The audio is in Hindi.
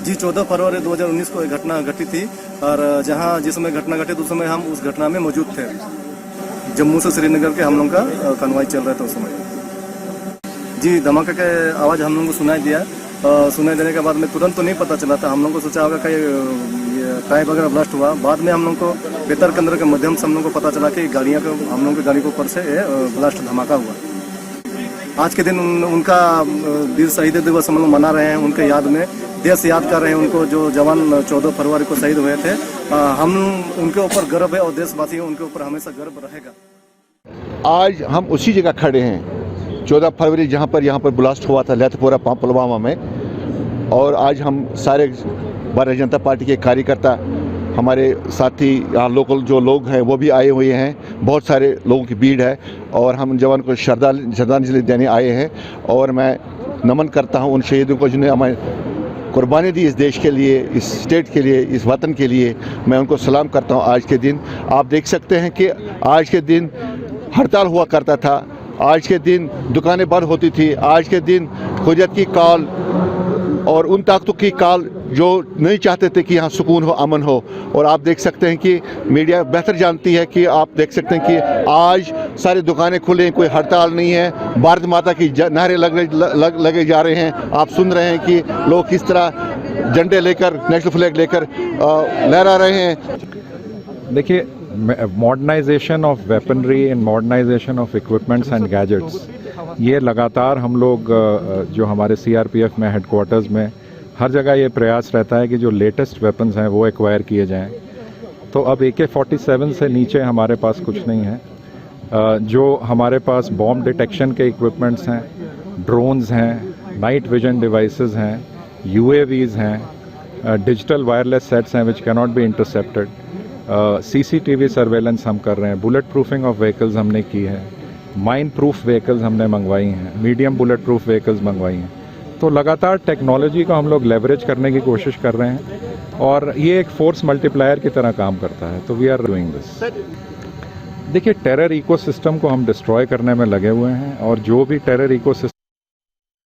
जी 14 फरवरी 2019 को एक घटना घटी थी और जिस समय घटना घटी उस समय हम उस घटना में मौजूद थे। जम्मू से श्रीनगर के हम लोग का कन्वॉय चल रहा था उस समय। जी धमाके के आवाज़ हम लोग को सुनाई दिया। सुनाई देने के बाद में तुरंत तो नहीं पता चला था, हम लोग को सोचा होगा कहीं टायर वगैरह ब्लास्ट हुआ। बाद में हम लोग को बेहतर केंद्र के माध्यम से हम लोग को पता चला कि हम लोग की गाड़ी के ऊपर से ब्लास्ट धमाका हुआ। आज के दिन उनका वीर शहीद दिवस हम लोग मना रहे हैं, उनके याद में देश याद कर रहे हैं उनको, जो जवान 14 फरवरी को शहीद हुए थे। हम उनके ऊपर गर्व है और देशवासी उनके ऊपर हमेशा गर्व रहेगा। आज हम उसी जगह खड़े हैं 14 फरवरी यहाँ पर ब्लास्ट हुआ था लैथपुरा पुलवामा में। और आज हम सारे भारतीय जनता पार्टी के कार्यकर्ता, हमारे साथी यहाँ लोकल जो लोग हैं वो भी आए हुए हैं। बहुत सारे लोगों की भीड़ है और हम जवान को श्रद्धांजलि देने आए हैं। और मैं नमन करता हूँ उन शहीदों को जिन्हें हमें कुर्बानी दी इस देश के लिए, इस स्टेट के लिए, इस वतन के लिए। मैं उनको सलाम करता हूँ। आज के दिन आप देख सकते हैं कि आज के दिन हड़ताल हुआ करता था, आज के दिन दुकानें बंद होती थी, आज के दिन हुर्रियत की कॉल और उन ताकतों की कॉल जो नहीं चाहते थे कि यहाँ सुकून हो, अमन हो। और आप देख सकते हैं कि मीडिया बेहतर जानती है कि आप देख सकते हैं कि आज सारी दुकानें खुले हैं, कोई हड़ताल नहीं है। भारत माता की नारे लगे जा रहे हैं। आप सुन रहे हैं कि लोग किस तरह झंडे लेकर, नेशनल फ्लैग लेकर लहरा रहे हैं। देखिए, modernisation of weaponry and modernisation of equipments and gadgets, ये लगातार हम लोग जो हमारे सीआरपीएफ में हेडक्वार्टर्स में हर जगह ये प्रयास रहता है कि जो लेटेस्ट वेपन्स हैं वो एक्वायर किए जाएं। तो अब AK-47 से नीचे हमारे पास कुछ नहीं है। जो हमारे पास बॉम्ब डिटेक्शन के इक्विपमेंट्स हैं, ड्रोन्स हैं, नाइट विजन डिवाइसेस हैं, UAVs हैं, डिजिटल वायरलेस सेट्स हैं which can not be intercepted, CCTV surveillance हम कर रहे हैं, बुलेट प्रूफिंग ऑफ व्हीकल्स हमने की है, माइन प्रूफ व्हीकल्स हमने मंगवाई हैं, मीडियम बुलेट प्रूफ व्हीकल्स मंगवाई हैं। तो लगातार टेक्नोलॉजी को हम लोग लेवरेज करने की कोशिश कर रहे हैं और ये एक फोर्स मल्टीप्लायर की तरह काम करता है। तो वी आर डूइंग दिस। देखिए, टेरर इकोसिस्टम को हम डिस्ट्रॉय करने में लगे हुए हैं और जो भी टेरर इकोसिस्टम